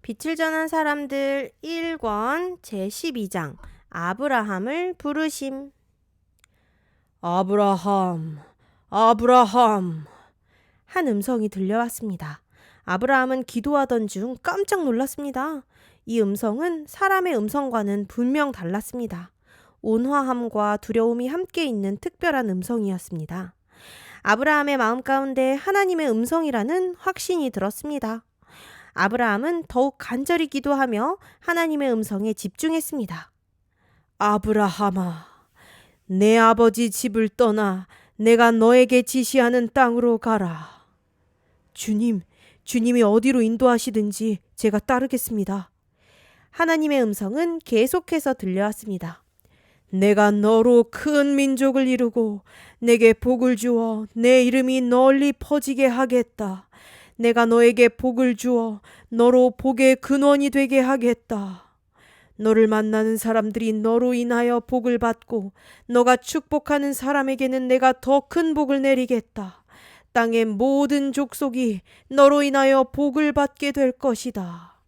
빛을 전한 사람들 1권 제12장 아브라함을 부르심. 아브라함, 아브라함 한 음성이 들려왔습니다. 아브라함은 기도하던 중 깜짝 놀랐습니다. 이 음성은 사람의 음성과는 분명 달랐습니다. 온화함과 두려움이 함께 있는 특별한 음성이었습니다. 아브라함의 마음 가운데 하나님의 음성이라는 확신이 들었습니다. 아브라함은 더욱 간절히 기도하며 하나님의 음성에 집중했습니다. 아브라함아, 내 아버지 집을 떠나 내가 너에게 지시하는 땅으로 가라. 주님이 어디로 인도하시든지 제가 따르겠습니다. 하나님의 음성은 계속해서 들려왔습니다. 내가 너로 큰 민족을 이루고 내게 복을 주어 내 이름이 널리 퍼지게 하겠다. 내가 너에게 복을 주어 너로 복의 근원이 되게 하겠다. 너를 만나는 사람들이 너로 인하여 복을 받고 너가 축복하는 사람에게는 내가 더 큰 복을 내리겠다. 땅의 모든 족속이 너로 인하여 복을 받게 될 것이다.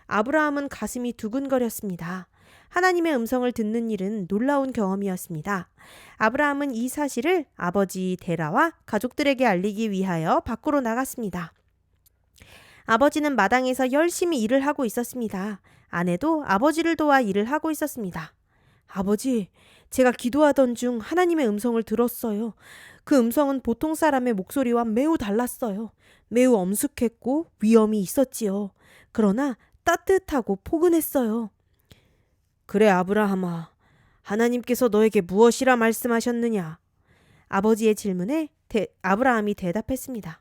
아브라함은 가슴이 두근거렸습니다. 하나님의 음성을 듣는 일은 놀라운 경험이었습니다. 아브라함은 이 사실을 아버지 데라와 가족들에게 알리기 위하여 밖으로 나갔습니다. 아버지는 마당에서 열심히 일을 하고 있었습니다. 아내도 아버지를 도와 일을 하고 있었습니다. 아버지, 제가 기도하던 중 하나님의 음성을 들었어요. 그 음성은 보통 사람의 목소리와 매우 달랐어요. 매우 엄숙했고 위엄이 있었지요. 그러나 따뜻하고 포근했어요. 그래, 아브라함아. 하나님께서 너에게 무엇이라 말씀하셨느냐? 아버지의 질문에 아브라함이 대답했습니다.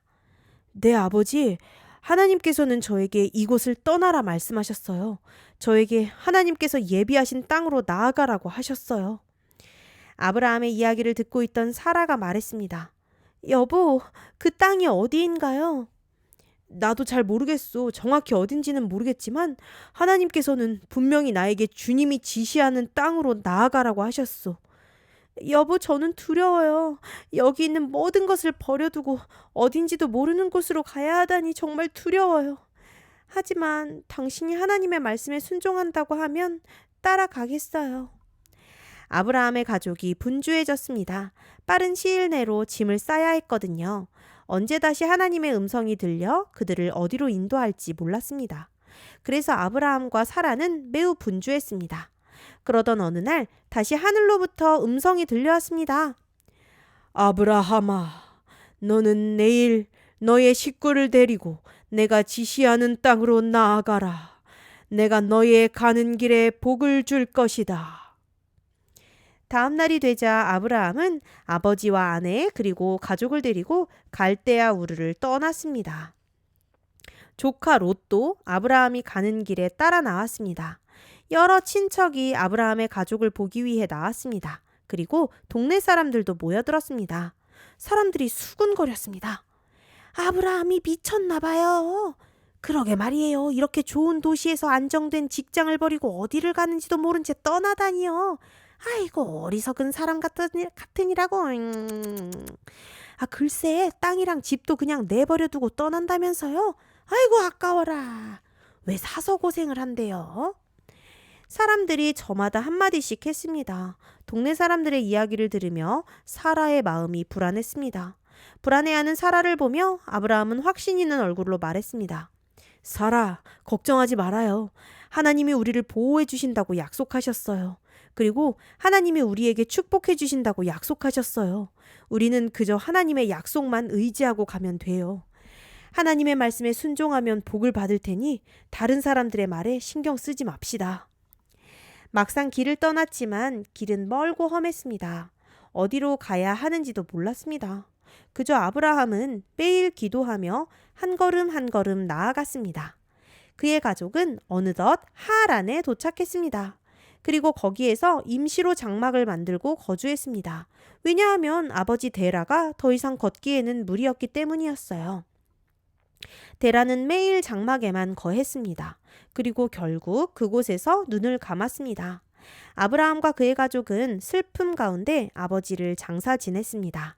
네, 아버지. 하나님께서는 저에게 이곳을 떠나라 말씀하셨어요. 저에게 하나님께서 예비하신 땅으로 나아가라고 하셨어요. 아브라함의 이야기를 듣고 있던 사라가 말했습니다. 여보, 그 땅이 어디인가요? 나도 잘 모르겠소. 정확히 어딘지는 모르겠지만 하나님께서는 분명히 나에게 주님이 지시하는 땅으로 나아가라고 하셨소. 여보, 저는 두려워요. 여기 있는 모든 것을 버려두고 어딘지도 모르는 곳으로 가야 하다니 정말 두려워요. 하지만 당신이 하나님의 말씀에 순종한다고 하면 따라가겠어요. 아브라함의 가족이 분주해졌습니다. 빠른 시일 내로 짐을 싸야 했거든요. 언제 다시 하나님의 음성이 들려 그들을 어디로 인도할지 몰랐습니다. 그래서 아브라함과 사라는 매우 분주했습니다. 그러던 어느 날 다시 하늘로부터 음성이 들려왔습니다. 아브라함아, 너는 내일 너의 식구를 데리고 내가 지시하는 땅으로 나아가라. 내가 너의 가는 길에 복을 줄 것이다. 다음 날이 되자 아브라함은 아버지와 아내 그리고 가족을 데리고 갈대아 우르를 떠났습니다. 조카 롯도 아브라함이 가는 길에 따라 나왔습니다. 여러 친척이 아브라함의 가족을 보기 위해 나왔습니다. 그리고 동네 사람들도 모여들었습니다. 사람들이 수군거렸습니다. 아브라함이 미쳤나 봐요. 그러게 말이에요. 이렇게 좋은 도시에서 안정된 직장을 버리고 어디를 가는지도 모른 채 떠나다니요. 아이고, 어리석은 사람 같으니라고. 글쎄, 땅이랑 집도 그냥 내버려두고 떠난다면서요? 아이고, 아까워라. 왜 사서 고생을 한대요? 사람들이 저마다 한마디씩 했습니다. 동네 사람들의 이야기를 들으며 사라의 마음이 불안했습니다. 불안해하는 사라를 보며 아브라함은 확신 있는 얼굴로 말했습니다. 사라, 걱정하지 말아요. 하나님이 우리를 보호해 주신다고 약속하셨어요. 그리고 하나님이 우리에게 축복해 주신다고 약속하셨어요. 우리는 그저 하나님의 약속만 의지하고 가면 돼요. 하나님의 말씀에 순종하면 복을 받을 테니 다른 사람들의 말에 신경 쓰지 맙시다. 막상 길을 떠났지만 길은 멀고 험했습니다. 어디로 가야 하는지도 몰랐습니다. 그저 아브라함은 매일 기도하며 한 걸음 한 걸음 나아갔습니다. 그의 가족은 어느덧 하란에 도착했습니다. 그리고 거기에서 임시로 장막을 만들고 거주했습니다. 왜냐하면 아버지 데라가 더 이상 걷기에는 무리였기 때문이었어요. 데라는 매일 장막에만 거했습니다. 그리고 결국 그곳에서 눈을 감았습니다. 아브라함과 그의 가족은 슬픔 가운데 아버지를 장사 지냈습니다.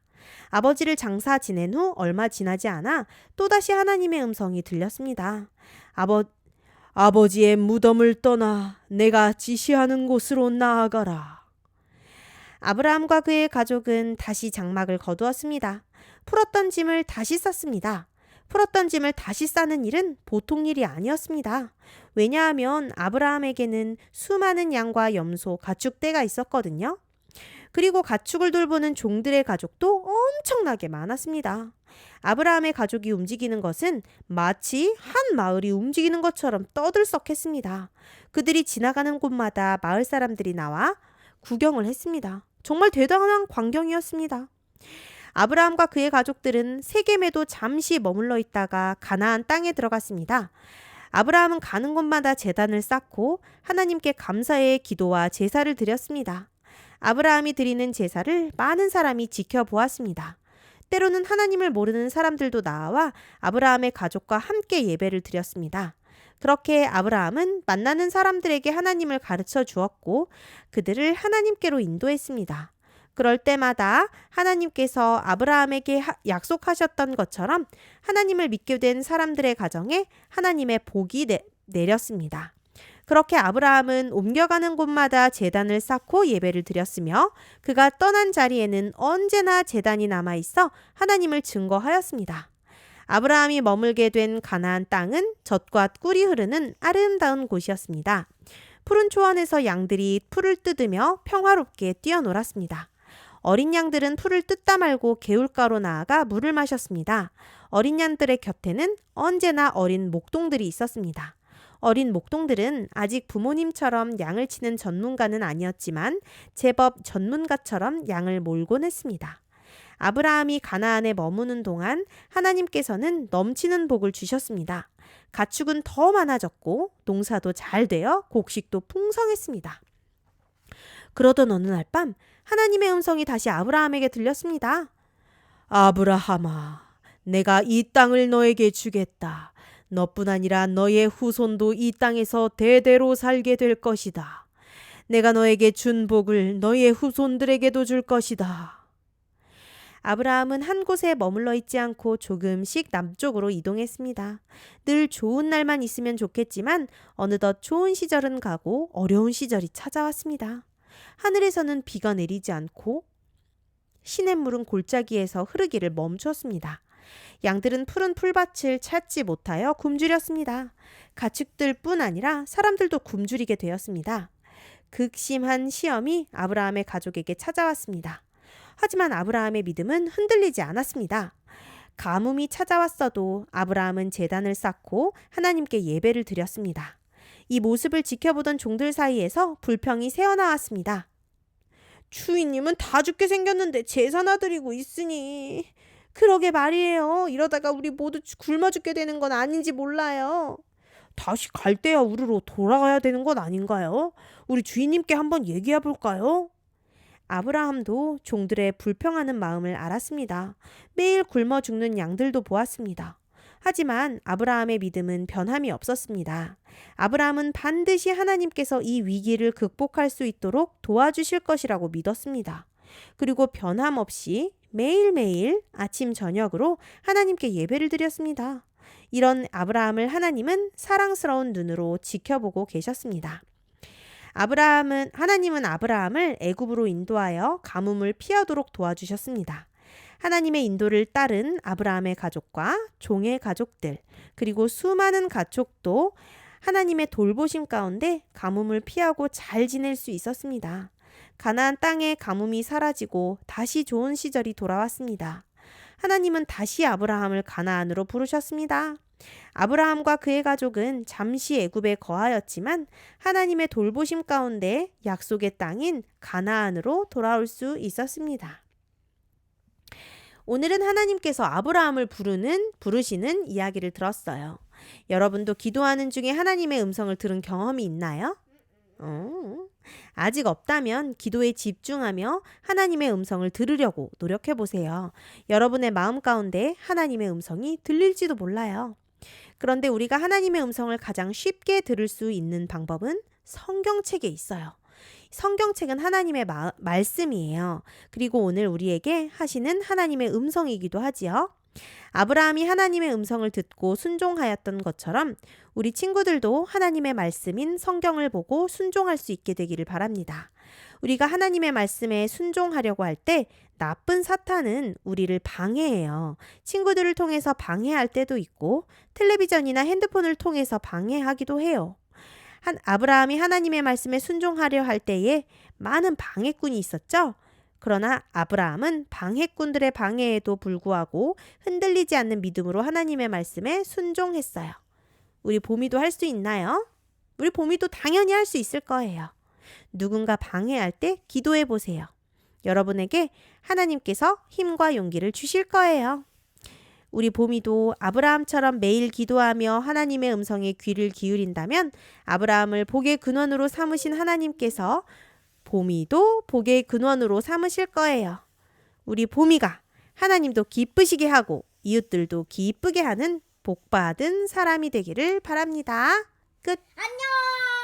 아버지를 장사 지낸 후 얼마 지나지 않아 또다시 하나님의 음성이 들렸습니다. 아버지의 무덤을 떠나 내가 지시하는 곳으로 나아가라. 아브라함과 그의 가족은 다시 장막을 거두었습니다. 풀었던 짐을 다시 쌌습니다. 풀었던 짐을 다시 싸는 일은 보통 일이 아니었습니다. 왜냐하면 아브라함에게는 수많은 양과 염소, 가축대가 있었거든요. 그리고 가축을 돌보는 종들의 가족도 엄청나게 많았습니다. 아브라함의 가족이 움직이는 것은 마치 한 마을이 움직이는 것처럼 떠들썩했습니다. 그들이 지나가는 곳마다 마을 사람들이 나와 구경을 했습니다. 정말 대단한 광경이었습니다. 아브라함과 그의 가족들은 세겜에도 잠시 머물러 있다가 가나안 땅에 들어갔습니다. 아브라함은 가는 곳마다 제단을 쌓고 하나님께 감사의 기도와 제사를 드렸습니다. 아브라함이 드리는 제사를 많은 사람이 지켜보았습니다. 때로는 하나님을 모르는 사람들도 나와 아브라함의 가족과 함께 예배를 드렸습니다. 그렇게 아브라함은 만나는 사람들에게 하나님을 가르쳐 주었고 그들을 하나님께로 인도했습니다. 그럴 때마다 하나님께서 아브라함에게 약속하셨던 것처럼 하나님을 믿게 된 사람들의 가정에 하나님의 복이 내렸습니다. 그렇게 아브라함은 옮겨가는 곳마다 제단을 쌓고 예배를 드렸으며 그가 떠난 자리에는 언제나 제단이 남아있어 하나님을 증거하였습니다. 아브라함이 머물게 된 가나안 땅은 젖과 꿀이 흐르는 아름다운 곳이었습니다. 푸른 초원에서 양들이 풀을 뜯으며 평화롭게 뛰어놀았습니다. 어린 양들은 풀을 뜯다 말고 개울가로 나아가 물을 마셨습니다. 어린 양들의 곁에는 언제나 어린 목동들이 있었습니다. 어린 목동들은 아직 부모님처럼 양을 치는 전문가는 아니었지만 제법 전문가처럼 양을 몰곤 했습니다. 아브라함이 가나안에 머무는 동안 하나님께서는 넘치는 복을 주셨습니다. 가축은 더 많아졌고 농사도 잘 되어 곡식도 풍성했습니다. 그러던 어느 날 밤 하나님의 음성이 다시 아브라함에게 들렸습니다. 아브라함아, 내가 이 땅을 너에게 주겠다. 너뿐 아니라 너의 후손도 이 땅에서 대대로 살게 될 것이다. 내가 너에게 준 복을 너의 후손들에게도 줄 것이다. 아브라함은 한 곳에 머물러 있지 않고 조금씩 남쪽으로 이동했습니다. 늘 좋은 날만 있으면 좋겠지만 어느덧 좋은 시절은 가고 어려운 시절이 찾아왔습니다. 하늘에서는 비가 내리지 않고 시냇물은 골짜기에서 흐르기를 멈추었습니다. 양들은 푸른 풀밭을 찾지 못하여 굶주렸습니다. 가축들뿐 아니라 사람들도 굶주리게 되었습니다. 극심한 시험이 아브라함의 가족에게 찾아왔습니다. 하지만 아브라함의 믿음은 흔들리지 않았습니다. 가뭄이 찾아왔어도 아브라함은 제단을 쌓고 하나님께 예배를 드렸습니다. 이 모습을 지켜보던 종들 사이에서 불평이 새어나왔습니다. 주인님은 다 죽게 생겼는데 제사나 드리고 있으니. 그러게 말이에요. 이러다가 우리 모두 굶어 죽게 되는 건 아닌지 몰라요. 다시 갈대아 우르로 돌아가야 되는 건 아닌가요? 우리 주인님께 한번 얘기해 볼까요? 아브라함도 종들의 불평하는 마음을 알았습니다. 매일 굶어 죽는 양들도 보았습니다. 하지만 아브라함의 믿음은 변함이 없었습니다. 아브라함은 반드시 하나님께서 이 위기를 극복할 수 있도록 도와주실 것이라고 믿었습니다. 그리고 변함없이 매일매일 아침 저녁으로 하나님께 예배를 드렸습니다. 이런 아브라함을 하나님은 사랑스러운 눈으로 지켜보고 계셨습니다. 하나님은 아브라함을 애굽으로 인도하여 가뭄을 피하도록 도와주셨습니다. 하나님의 인도를 따른 아브라함의 가족과 종의 가족들, 그리고 수많은 가축도 하나님의 돌보심 가운데 가뭄을 피하고 잘 지낼 수 있었습니다. 가나안 땅의 가뭄이 사라지고 다시 좋은 시절이 돌아왔습니다. 하나님은 다시 아브라함을 가나안으로 부르셨습니다. 아브라함과 그의 가족은 잠시 애굽에 거하였지만 하나님의 돌보심 가운데 약속의 땅인 가나안으로 돌아올 수 있었습니다. 오늘은 하나님께서 아브라함을 부르시는 이야기를 들었어요. 여러분도 기도하는 중에 하나님의 음성을 들은 경험이 있나요? 아직 없다면 기도에 집중하며 하나님의 음성을 들으려고 노력해 보세요. 여러분의 마음 가운데 하나님의 음성이 들릴지도 몰라요. 그런데 우리가 하나님의 음성을 가장 쉽게 들을 수 있는 방법은 성경책에 있어요. 성경책은 하나님의 말씀이에요. 그리고 오늘 우리에게 하시는 하나님의 음성이기도 하지요. 아브라함이 하나님의 음성을 듣고 순종하였던 것처럼 우리 친구들도 하나님의 말씀인 성경을 보고 순종할 수 있게 되기를 바랍니다. 우리가 하나님의 말씀에 순종하려고 할 때 나쁜 사탄은 우리를 방해해요. 친구들을 통해서 방해할 때도 있고 텔레비전이나 핸드폰을 통해서 방해하기도 해요. 아브라함이 하나님의 말씀에 순종하려 할 때에 많은 방해꾼이 있었죠. 그러나 아브라함은 방해꾼들의 방해에도 불구하고 흔들리지 않는 믿음으로 하나님의 말씀에 순종했어요. 우리 보미도 할 수 있나요? 우리 보미도 당연히 할 수 있을 거예요. 누군가 방해할 때 기도해 보세요. 여러분에게 하나님께서 힘과 용기를 주실 거예요. 우리 보미도 아브라함처럼 매일 기도하며 하나님의 음성에 귀를 기울인다면 아브라함을 복의 근원으로 삼으신 하나님께서 보미도 복의 근원으로 삼으실 거예요. 우리 보미가 하나님도 기쁘시게 하고 이웃들도 기쁘게 하는 복받은 사람이 되기를 바랍니다. 끝. 안녕.